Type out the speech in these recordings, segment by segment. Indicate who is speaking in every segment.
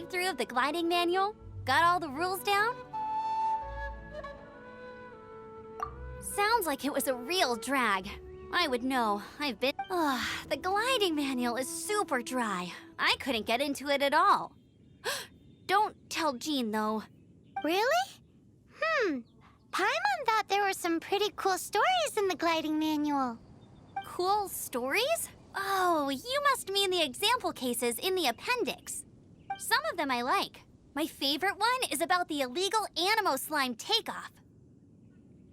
Speaker 1: read-through of the gliding manual? Got all the rules down? Sounds like it was a real drag. I would know. I've been... Ugh, the gliding manual is super dry. I couldn't get into it at all. Don't tell Jean, though.
Speaker 2: Really? Paimon thought there were some pretty cool stories in the gliding manual.
Speaker 1: Cool stories? Oh, you must mean the example cases in the appendix. Some of them I like. My favorite one is about the illegal Animo slime takeoff.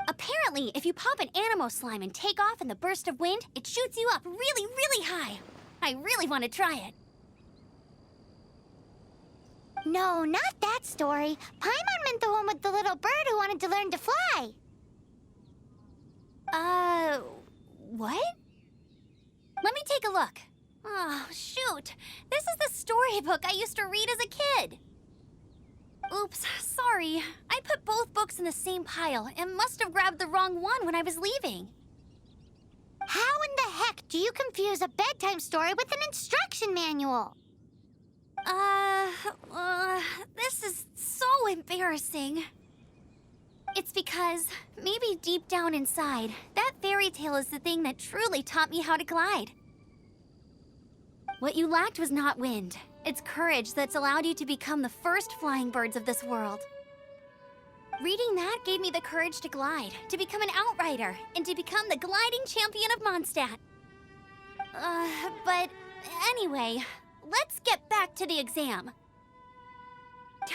Speaker 1: Apparently, if you pop an Animo slime and take off in the burst of wind, it shoots you up really, really high. I really want to try it.
Speaker 2: No, not that story. Paimon meant the one with the little bird who wanted to learn to fly.
Speaker 1: What? Let me take a look. Oh, shoot. This is the storybook I used to read as a kid. Oops, sorry. I put both books in the same pile and must have grabbed the wrong one when I was leaving.
Speaker 2: How in the heck do you confuse a bedtime story with an instruction manual?
Speaker 1: This is so embarrassing. It's because, maybe deep down inside, that fairy tale is the thing that truly taught me how to glide. What you lacked was not wind. It's courage that's allowed you to become the first flying birds of this world. Reading that gave me the courage to glide, to become an outrider, and to become the gliding champion of Mondstadt. But anyway, let's get back to the exam.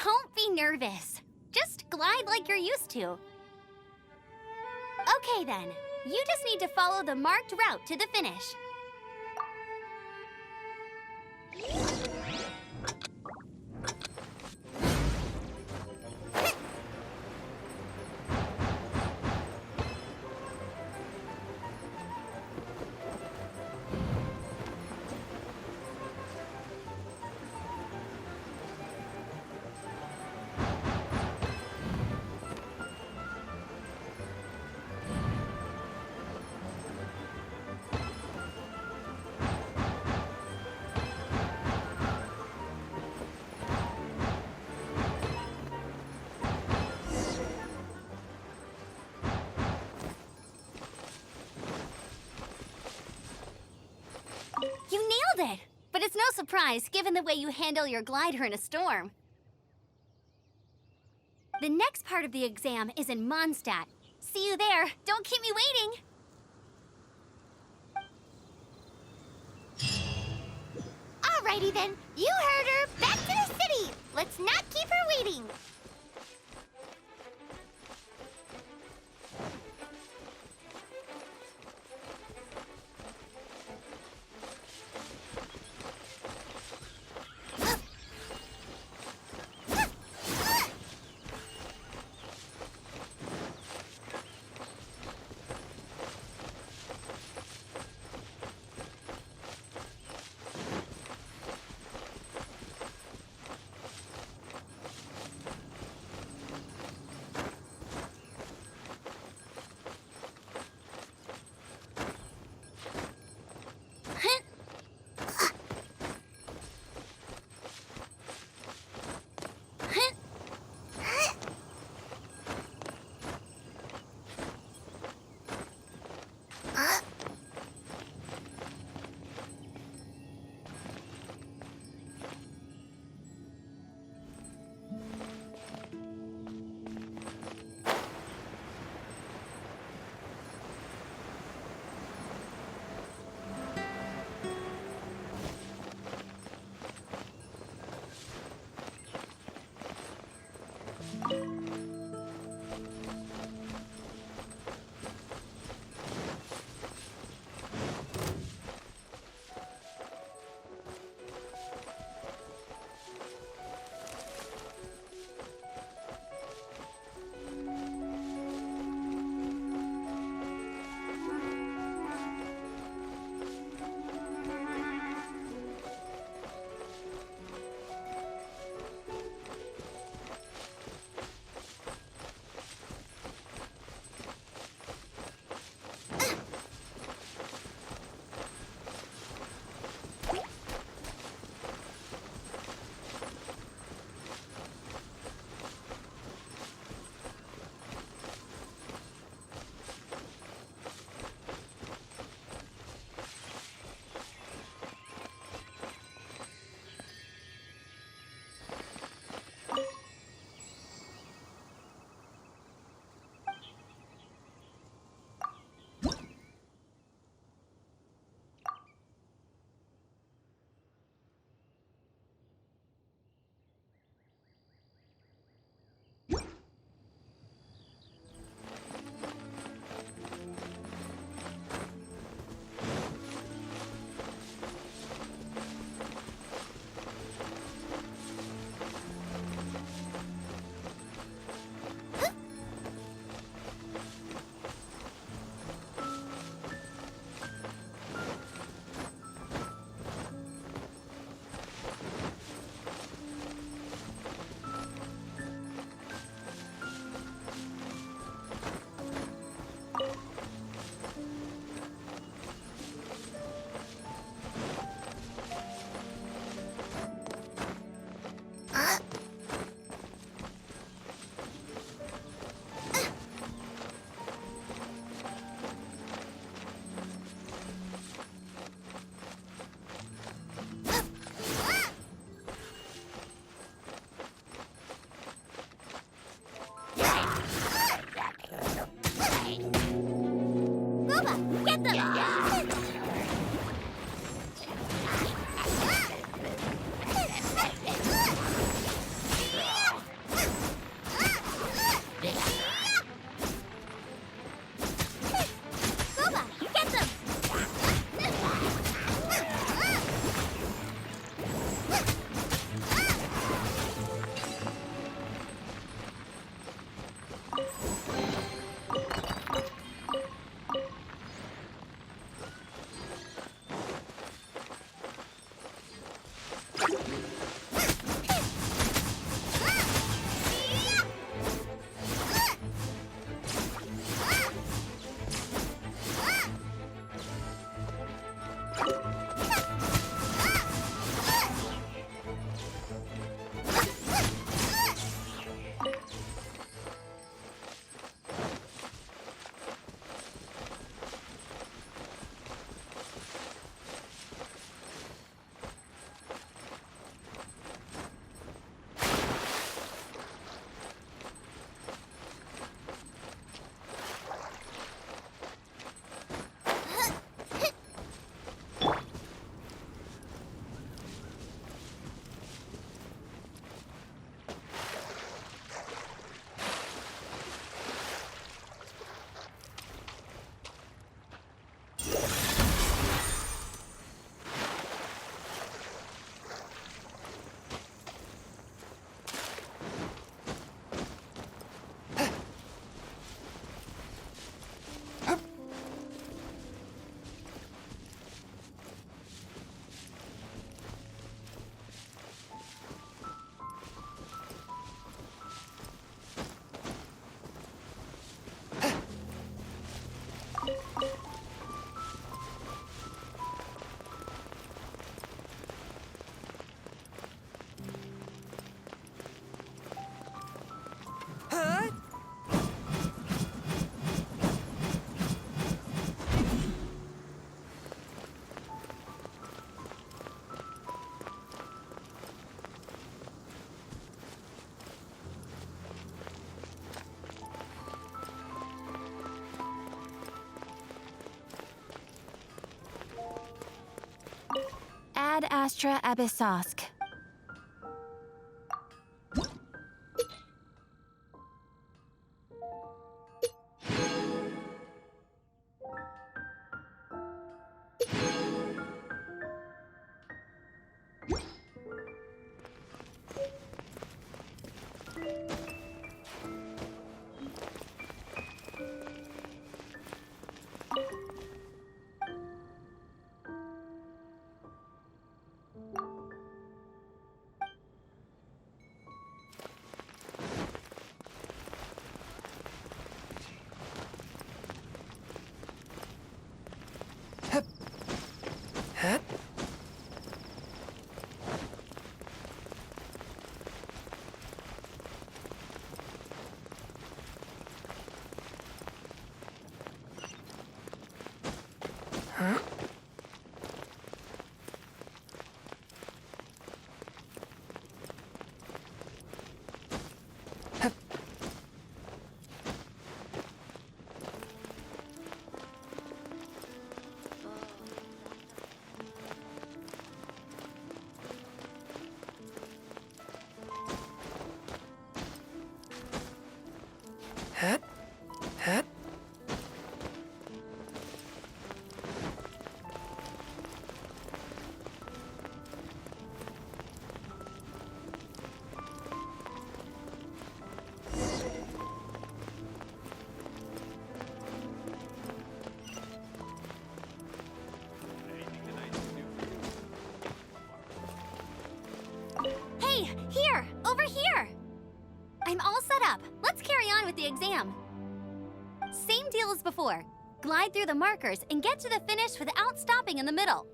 Speaker 1: Don't be nervous. Just glide like you're used to. Okay then, you just need to follow the marked route to the finish. You nailed it! But it's no surprise, given the way you handle your glider in a storm. The next part of the exam is in Mondstadt. See you there. Don't keep me waiting.
Speaker 2: Alrighty then, you heard her. Back to the city. Let's not keep her waiting.
Speaker 1: Astra Abyssosk. Hey, here! Over here! I'm all set up. Let's carry on with the exam. Same deal as before. Glide through the markers and get to the finish without stopping in the middle.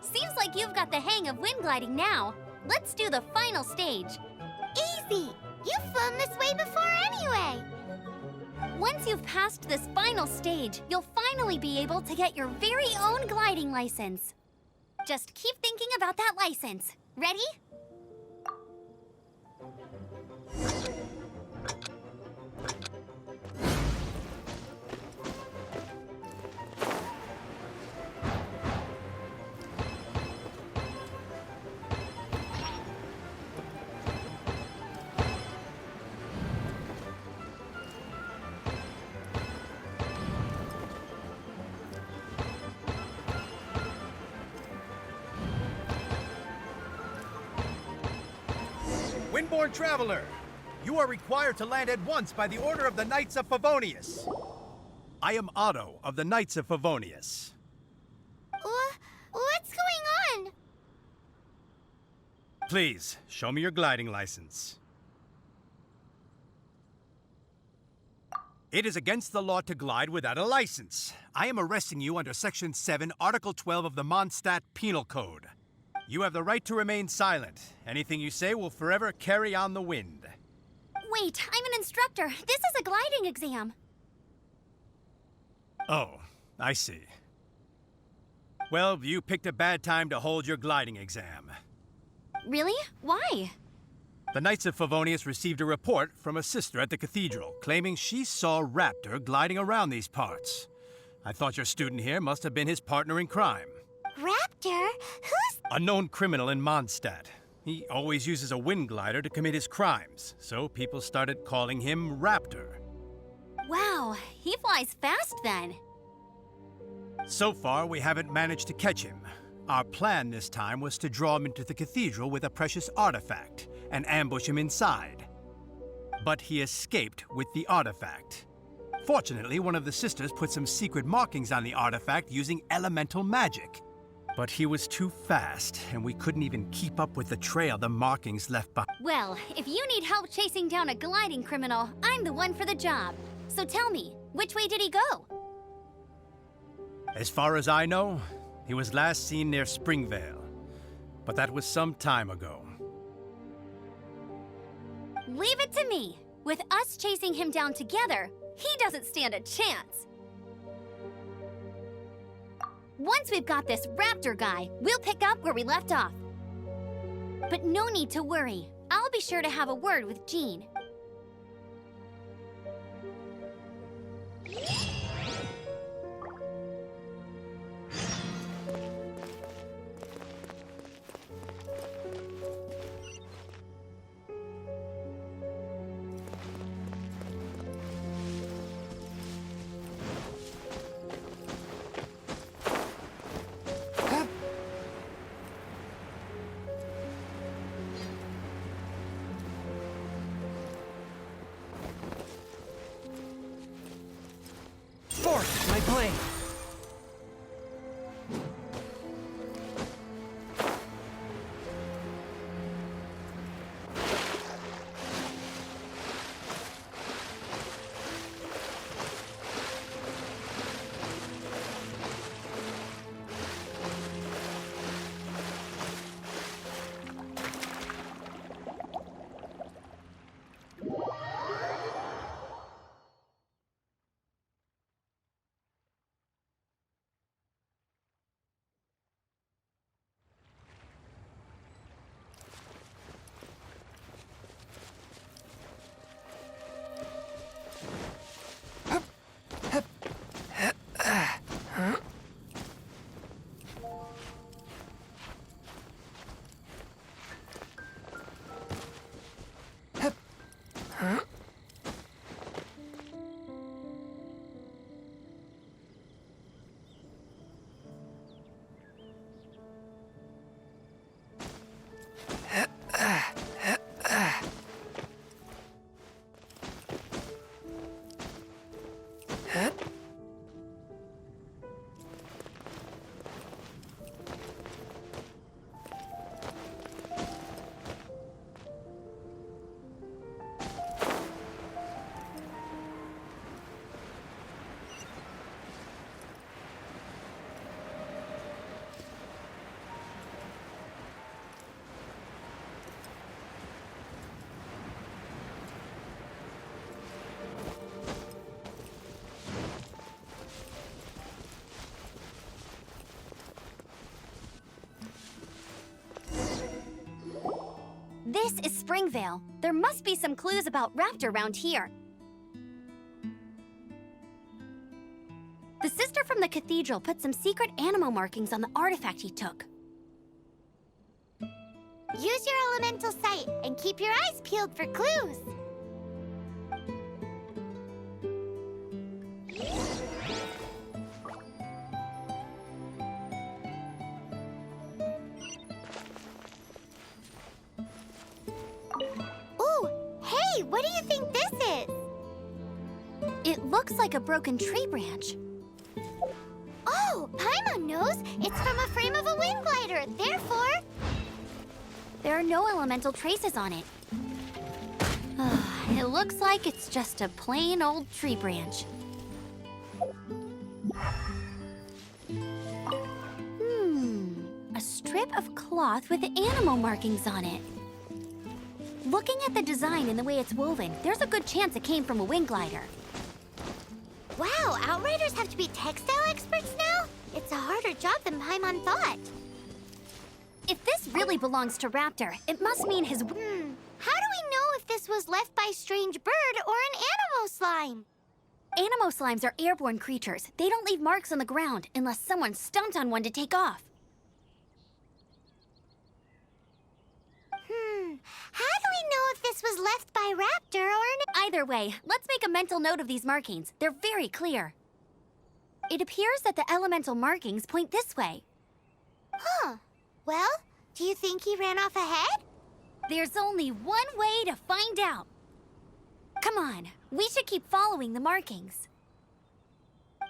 Speaker 1: Seems like you've got the hang of wind gliding now. Let's do the final stage.
Speaker 2: Easy! You've flown this way before anyway!
Speaker 1: Once you've passed this final stage, you'll finally be able to get your very own gliding license. Just keep thinking about that license. Ready?
Speaker 3: Windborne traveler, you are required to land at once by the order of the Knights of Favonius. I am Otto of the Knights of Favonius.
Speaker 2: What's going on?
Speaker 3: Please, show me your gliding license. It is against the law to glide without a license. I am arresting you under Section 7, Article 12 of the Mondstadt Penal Code. You have the right to remain silent. Anything you say will forever carry on the wind.
Speaker 1: Wait, I'm an instructor. This is a gliding exam.
Speaker 3: Oh, I see. Well, you picked a bad time to hold your gliding exam.
Speaker 1: Really? Why?
Speaker 3: The Knights of Favonius received a report from a sister at the cathedral claiming she saw Raptor gliding around these parts. I thought your student here must have been his partner in crime.
Speaker 2: Raptor? Who's...
Speaker 3: A known criminal in Mondstadt. He always uses a wind glider to commit his crimes, so people started calling him Raptor.
Speaker 1: Wow, he flies fast then.
Speaker 3: So far, we haven't managed to catch him. Our plan this time was to draw him into the cathedral with a precious artifact and ambush him inside. But he escaped with the artifact. Fortunately, one of the sisters put some secret markings on the artifact using elemental magic. But he was too fast, and we couldn't even keep up with the trail the markings left behind.
Speaker 1: Well, if you need help chasing down a gliding criminal, I'm the one for the job. So tell me, which way did he go?
Speaker 3: As far as I know, he was last seen near Springvale. But that was some time ago.
Speaker 1: Leave it to me. With us chasing him down together, he doesn't stand a chance. Once we've got this Raptor guy, we'll pick up where we left off. But no need to worry. I'll be sure to have a word with Jean.
Speaker 4: My blade!
Speaker 1: This is Springvale. There must be some clues about Raptor around here. The sister from the cathedral put some secret animal markings on the artifact he took.
Speaker 2: Use your elemental sight and keep your eyes peeled for clues. Ooh, hey, what do you think this is?
Speaker 1: It looks like a broken tree branch.
Speaker 2: Oh, Paimon knows. It's from a frame of a wind glider. Therefore,
Speaker 1: There are no elemental traces on it. It looks like it's just a plain old tree branch. A strip of cloth with animal markings on it. Looking at the design and the way it's woven, there's a good chance it came from a wind glider.
Speaker 2: wow, Outriders have to be textile experts now? It's a harder job than Paimon thought.
Speaker 1: If this really belongs to Raptor, it must mean his...
Speaker 2: How do we know if this was left by a strange bird or an animal slime?
Speaker 1: Animo slimes are airborne creatures. They don't leave marks on the ground unless someone stomped on one to take off.
Speaker 2: How do we know if this was left by Raptor or
Speaker 1: Either way, let's make a mental note of these markings. They're very clear. It appears that the elemental markings point this way.
Speaker 2: Huh. Well, do you think he ran off ahead?
Speaker 1: There's only one way to find out. Come on, we should keep following the markings.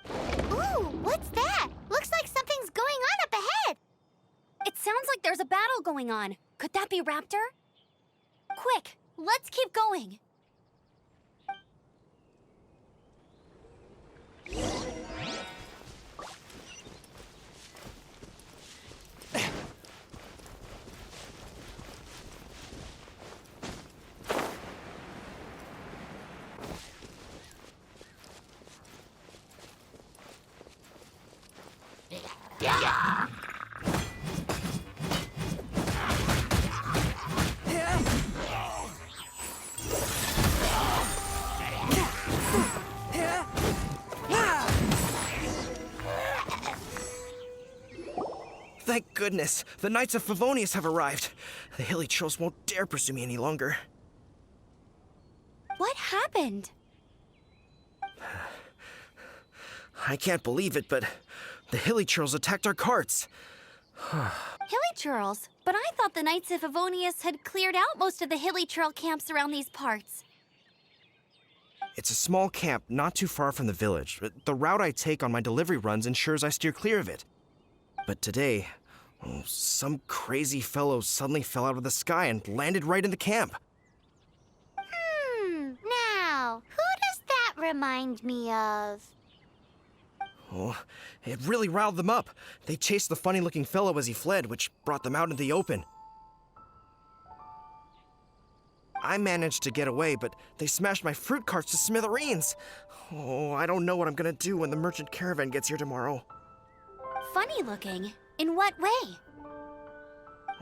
Speaker 2: Ooh, what's that? Looks like something's going on up ahead.
Speaker 1: It sounds like there's a battle going on. Could that be Raptor? Quick, let's keep going.
Speaker 4: Thank goodness, the Knights of Favonius have arrived. The hilly trolls won't dare pursue me any longer.
Speaker 1: What happened?
Speaker 4: I can't believe it, but the hilly trolls attacked our carts.
Speaker 1: Hilly Churls? But I thought the Knights of Favonius had cleared out most of the hilly churl camps around these parts.
Speaker 4: It's a small camp not too far from the village. The route I take on my delivery runs ensures I steer clear of it. But today, some crazy fellow suddenly fell out of the sky and landed right in the camp.
Speaker 2: Now, who does that remind me of?
Speaker 4: Oh, it really riled them up. They chased the funny-looking fellow as he fled, which brought them out into the open. I managed to get away, but they smashed my fruit carts to smithereens. Oh, I don't know what I'm gonna do when the merchant caravan gets here tomorrow.
Speaker 1: Funny looking? In what way?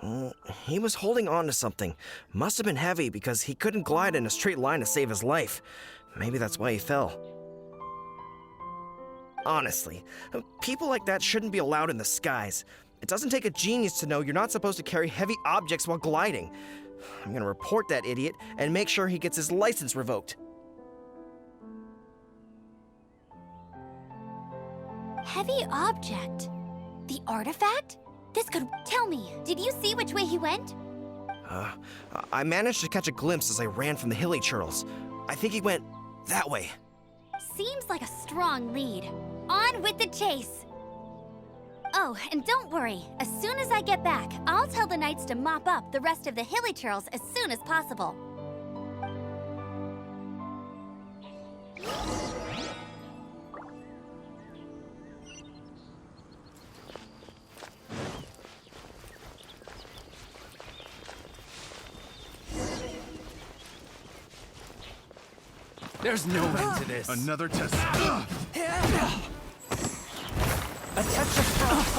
Speaker 4: Oh, he was holding on to something. Must have been heavy because he couldn't glide in a straight line to save his life. Maybe that's why he fell. Honestly, people like that shouldn't be allowed in the skies. It doesn't take a genius to know you're not supposed to carry heavy objects while gliding. I'm gonna report that idiot and make sure he gets his license revoked.
Speaker 1: Heavy object? The artifact? This could... Tell me, did you see which way he went?
Speaker 4: I managed to catch a glimpse as I ran from the hilly churls. I think he went that way.
Speaker 1: Seems like a strong lead. On with the chase! Oh, and don't worry. As soon as I get back, I'll tell the Knights to mop up the rest of the hilly churls as soon as possible.
Speaker 3: There's no end to this. Another test.
Speaker 4: A touch of frost.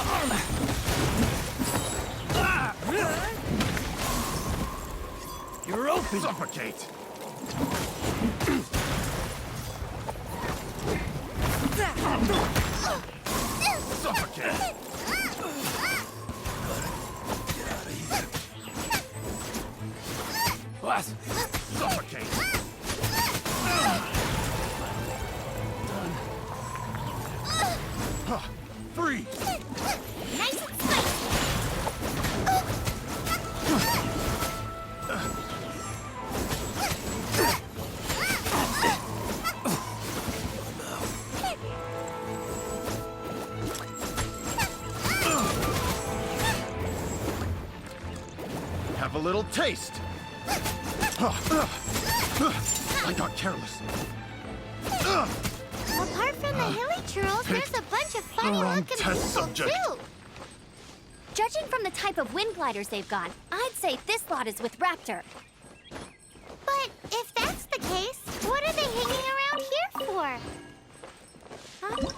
Speaker 3: You're open. Suffocate. Suffocate. What? Suffocate. Free!
Speaker 2: Nice and spicy!
Speaker 3: Have a little taste! I got careless.
Speaker 2: Apart from the hilly churls, there's a bunch of funny-looking people,
Speaker 3: subject.
Speaker 2: too.
Speaker 1: Judging from the type of wind gliders they've got, I'd say this lot is with Raptor.
Speaker 2: But if that's the case, what are they hanging around here for? Huh?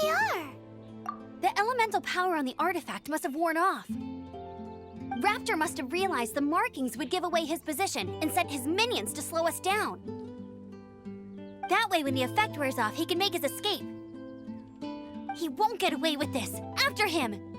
Speaker 2: we are.
Speaker 1: The elemental power on the artifact must have worn off. Raptor must have realized the markings would give away his position and sent his minions to slow us down. That way, when the effect wears off, he can make his escape. He won't get away with this. After him!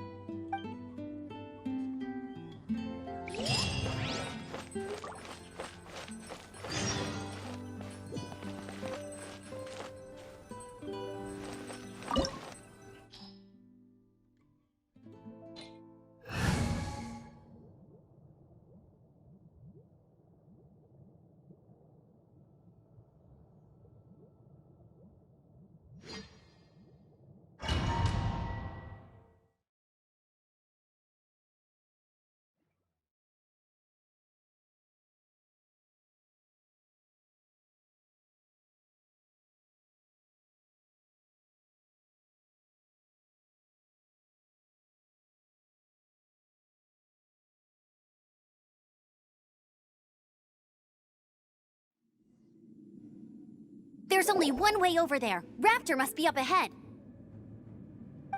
Speaker 1: There's only one way over there. Raptor must be up ahead.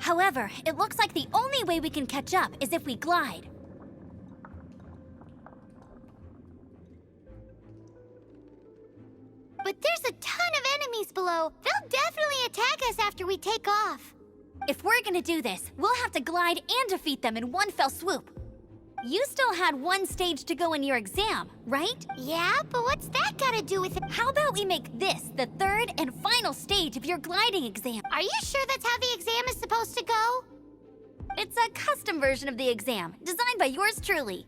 Speaker 1: However, it looks like the only way we can catch up is if we glide.
Speaker 2: But there's a ton of enemies below. They'll definitely attack us after we take off.
Speaker 1: If we're gonna do this, we'll have to glide and defeat them in one fell swoop. You still had one stage to go in your exam, right?
Speaker 2: Yeah, but what's that gotta do with it?
Speaker 1: How about we make this the third and final stage of your gliding exam?
Speaker 2: Are you sure that's how the exam is supposed to go?
Speaker 1: It's a custom version of the exam, designed by yours truly.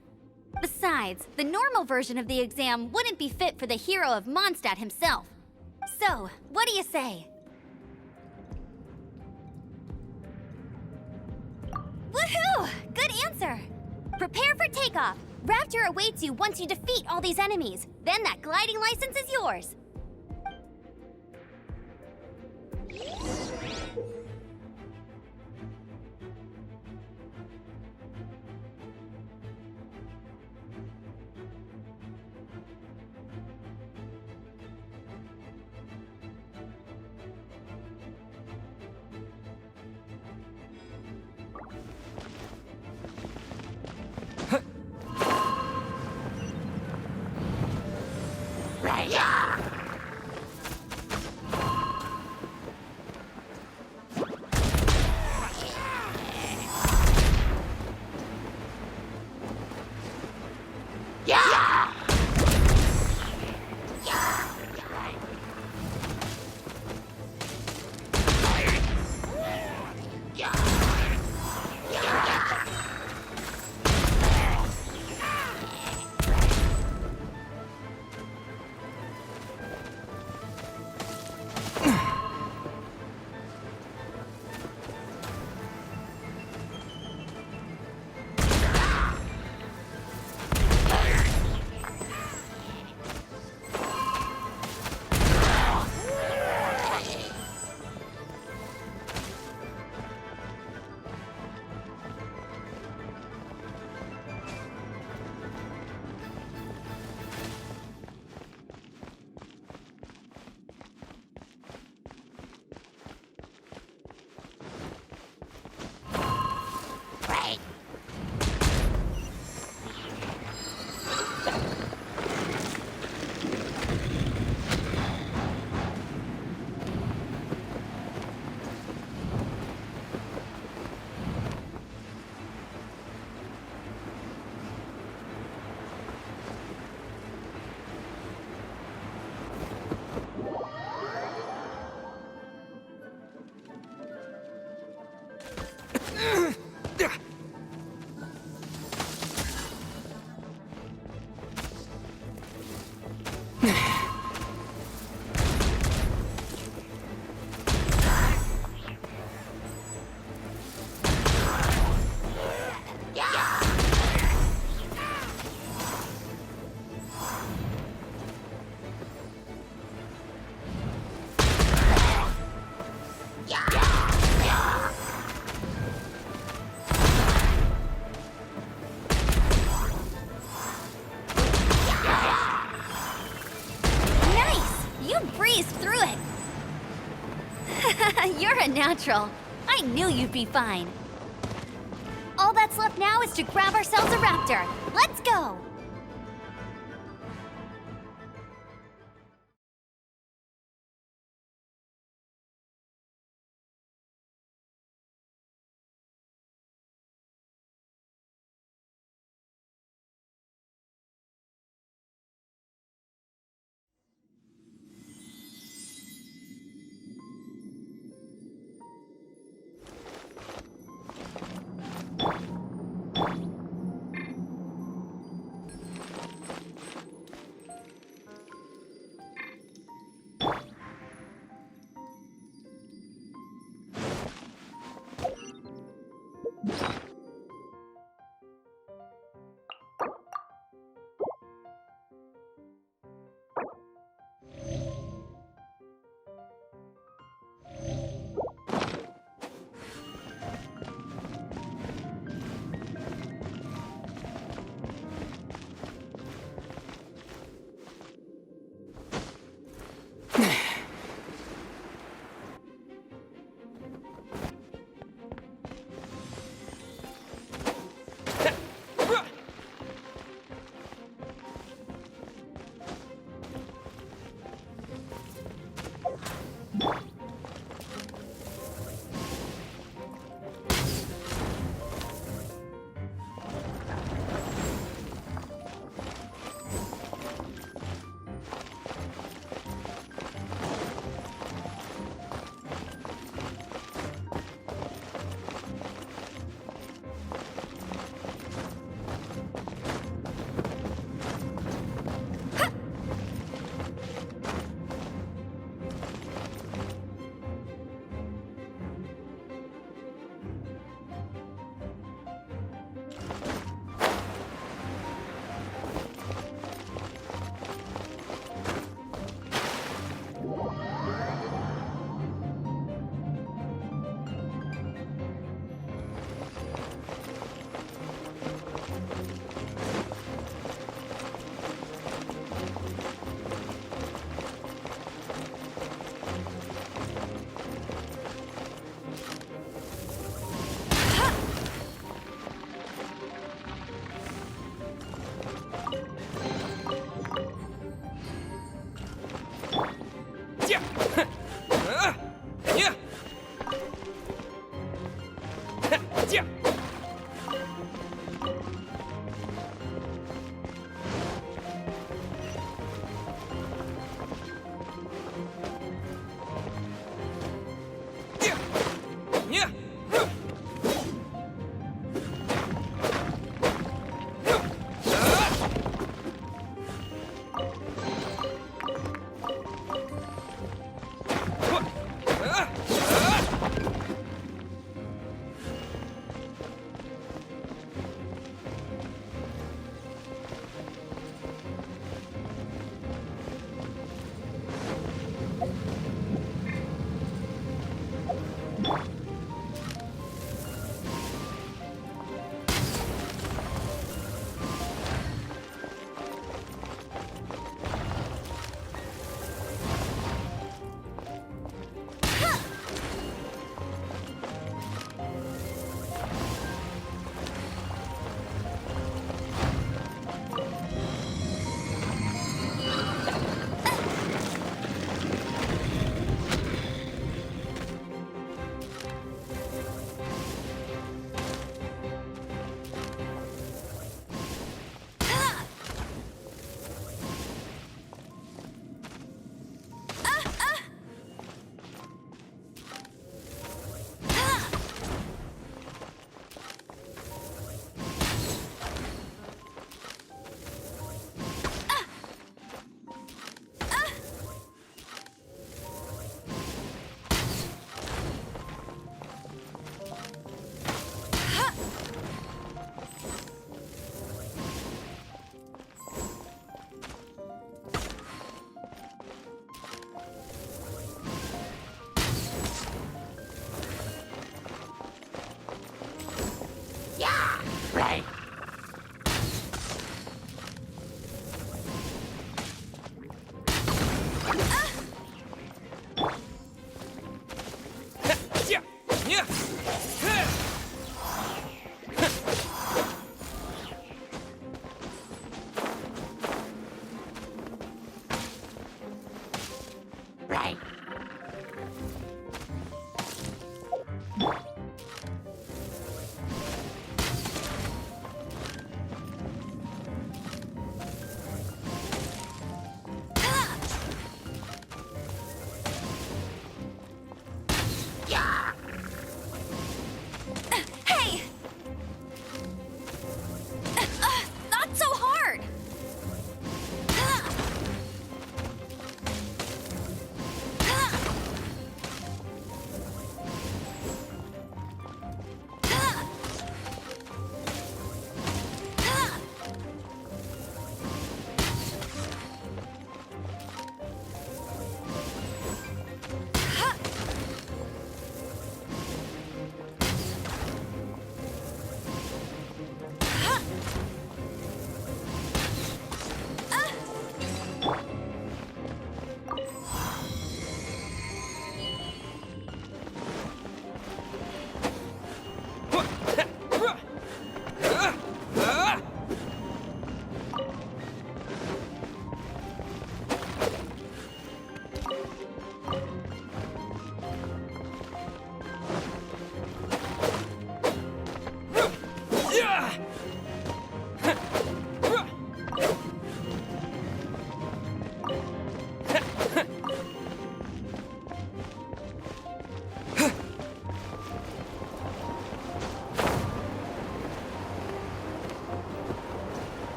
Speaker 1: Besides, the normal version of the exam wouldn't be fit for the hero of Mondstadt himself. So, what do you say? Woohoo! Good answer! Prepare for takeoff. Raptor awaits you once you defeat all these enemies. Then that gliding license is yours. You're a natural. I knew you'd be fine. All that's left now is to grab ourselves a raptor. Let's go!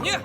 Speaker 5: Yeah.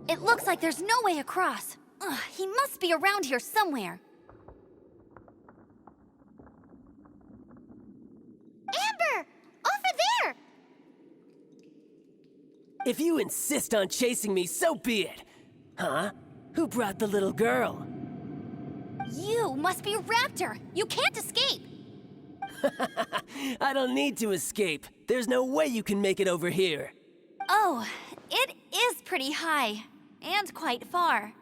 Speaker 1: It looks like there's no way across. Ugh, he must be around here somewhere.
Speaker 2: Amber! Over there!
Speaker 5: If you insist on chasing me, so be it. Huh? Who brought the little girl?
Speaker 1: You must be a raptor. You can't escape.
Speaker 5: I don't need to escape. There's no way you can make it over here.
Speaker 1: Oh, it is pretty high. And quite far.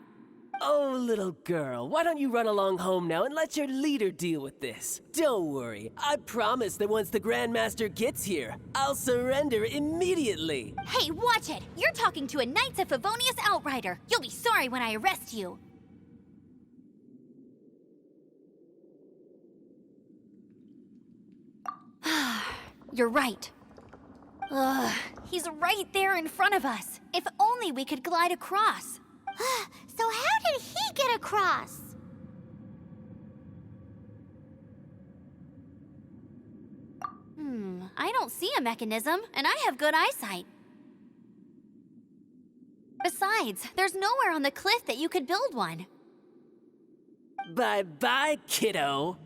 Speaker 5: Oh, little girl, why don't you run along home now and let your leader deal with this? Don't worry, I promise that once the Grandmaster gets here, I'll surrender immediately.
Speaker 1: Hey, watch it! You're talking to a Knights of Favonius outrider. You'll be sorry when I arrest you. You're right. Ugh, he's right there in front of us. If only we could glide across.
Speaker 2: So how did he get across?
Speaker 1: I don't see a mechanism, and I have good eyesight. Besides, there's nowhere on the cliff that you could build one.
Speaker 5: Bye-bye, kiddo.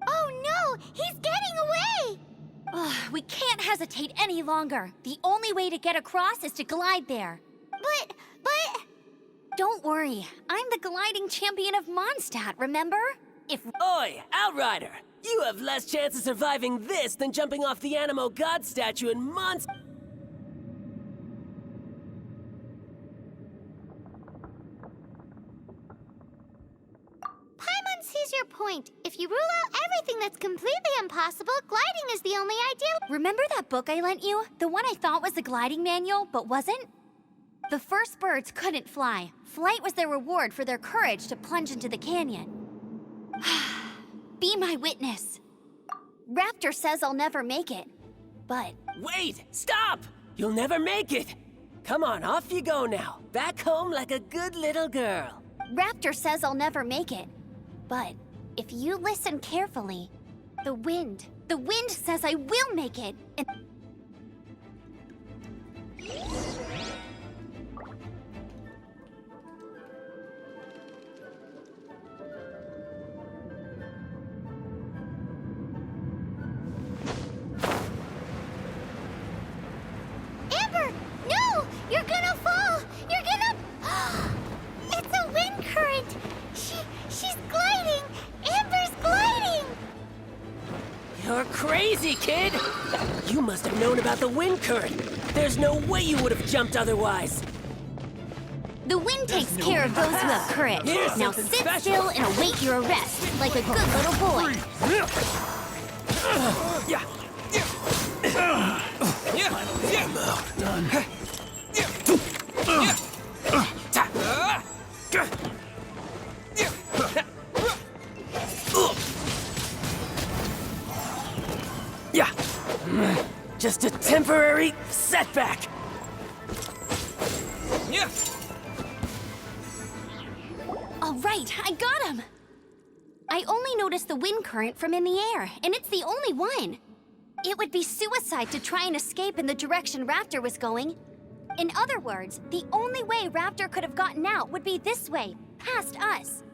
Speaker 2: Oh no! He's getting away!
Speaker 1: Ugh, we can't hesitate any longer. The only way to get across is to glide there.
Speaker 2: But...
Speaker 1: Don't worry, I'm the gliding champion of Mondstadt, remember? If...
Speaker 5: Oi, Outrider! You have less chance of surviving this than jumping off the Animo God statue in Monst...
Speaker 2: Paimon sees your point. If you rule out everything that's completely impossible, gliding is the only ideal...
Speaker 1: Remember that book I lent you? The one I thought was the gliding manual, but wasn't? The first birds couldn't fly. Flight was their reward for their courage to plunge into the canyon. Be my witness. Raptor says I'll never make it, but...
Speaker 5: Wait! Stop! You'll never make it! Come on, off you go now. Back home like a good little girl.
Speaker 1: Raptor says I'll never make it, but if you listen carefully, the wind says I will make it, and...
Speaker 2: Amber! No! You're gonna fall! You're gonna... It's a wind current! She's gliding! Amber's gliding!
Speaker 5: You're crazy, kid! You must have known about the wind current. There's no way you would have jumped otherwise.
Speaker 1: The wind takes care of those who have courage.
Speaker 5: Here's
Speaker 1: Now
Speaker 5: something
Speaker 1: sit
Speaker 5: special.
Speaker 1: still and await your arrest, like a good little boy.
Speaker 5: Just a temporary setback.
Speaker 1: All right, I got him. I only noticed the wind current from in the air, and it's the only one. It would be suicide to try and escape in the direction Raptor was going. In other words, the only way Raptor could have gotten out would be this way, past us.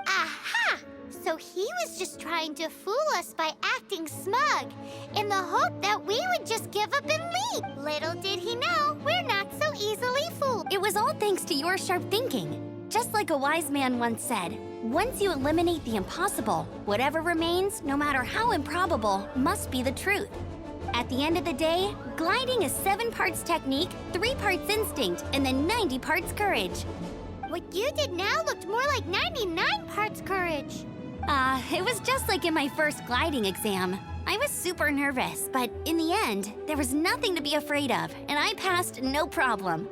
Speaker 2: Aha! So he was just trying to fool us by acting smug, in the hope that we would just give up and leave. Little did he know, we're not so easily fooled.
Speaker 1: It was all thanks to your sharp thinking. Just like a wise man once said, once you eliminate the impossible, whatever remains, no matter how improbable, must be the truth. At the end of the day, gliding is 7 parts technique, 3 parts instinct, and then 90 parts courage.
Speaker 2: What you did now looked more like 99 parts courage.
Speaker 1: It was just like in my first gliding exam. I was super nervous, but in the end, there was nothing to be afraid of, and I passed no problem.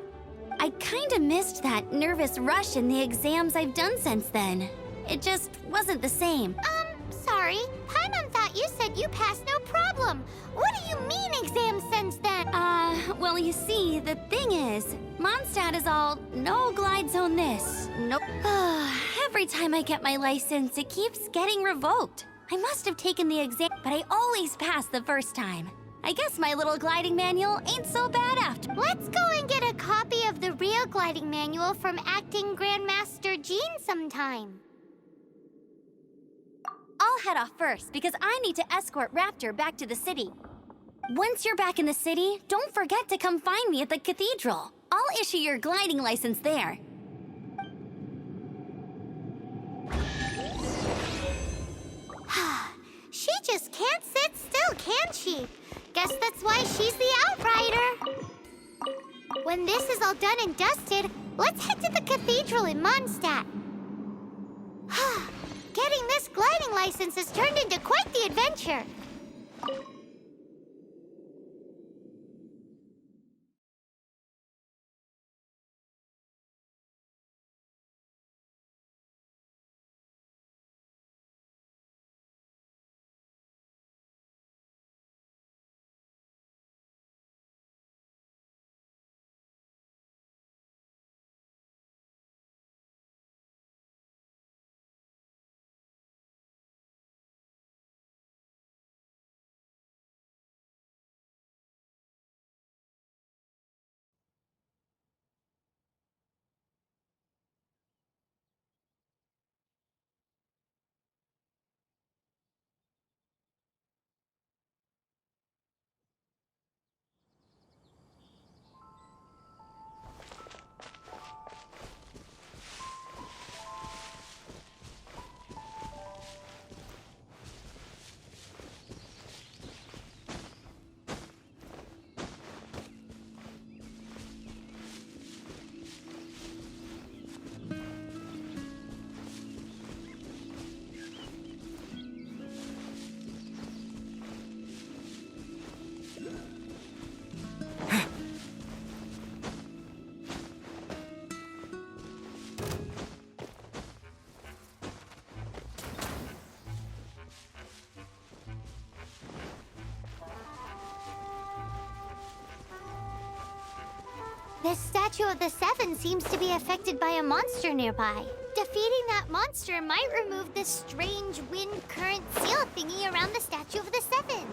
Speaker 1: I kinda missed that nervous rush in the exams I've done since then. It just wasn't the same.
Speaker 2: Sorry. Paimon thought you said you passed no problem. What do you mean exam since then?
Speaker 1: Well, you see, the thing is, Mondstadt is all, no glide zone this, nope. Every time I get my license, it keeps getting revoked. I must have taken the exam, but I always pass the first time. I guess my little gliding manual ain't so bad after.
Speaker 2: Let's go and get a copy of the real gliding manual from Acting Grandmaster Jean sometime.
Speaker 1: I'll head off first because I need to escort Raptor back to the city. Once you're back in the city, don't forget to come find me at the cathedral. I'll issue your gliding license there.
Speaker 2: She just can't sit still, can she? Guess that's why she's the outrider. When this is all done and dusted, let's head to the cathedral in Mondstadt. Getting this gliding license has turned into quite the adventure. This statue of the Seven seems to be affected by a monster nearby. Defeating that monster might remove this strange wind current seal thingy around the statue of the Seven.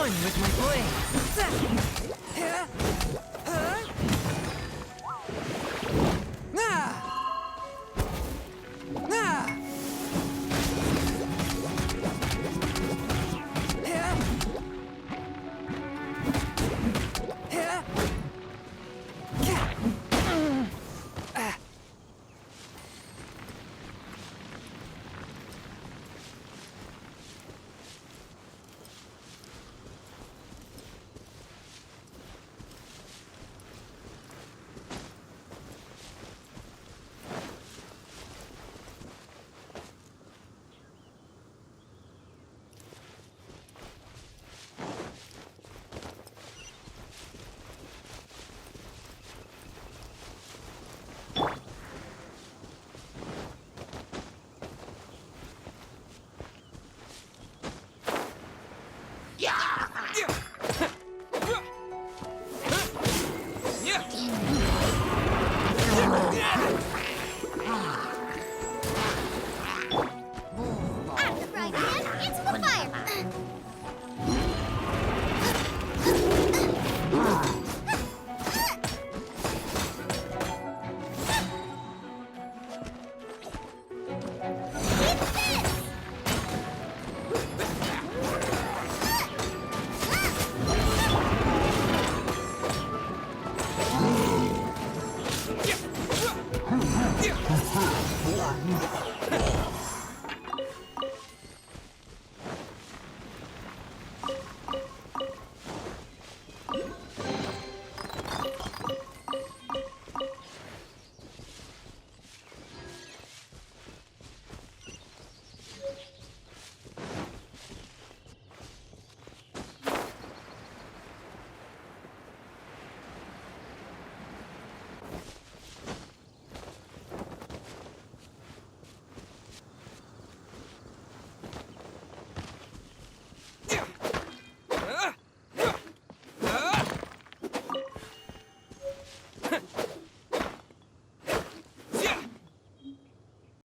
Speaker 6: One with my blade.
Speaker 2: Right in, into the fire.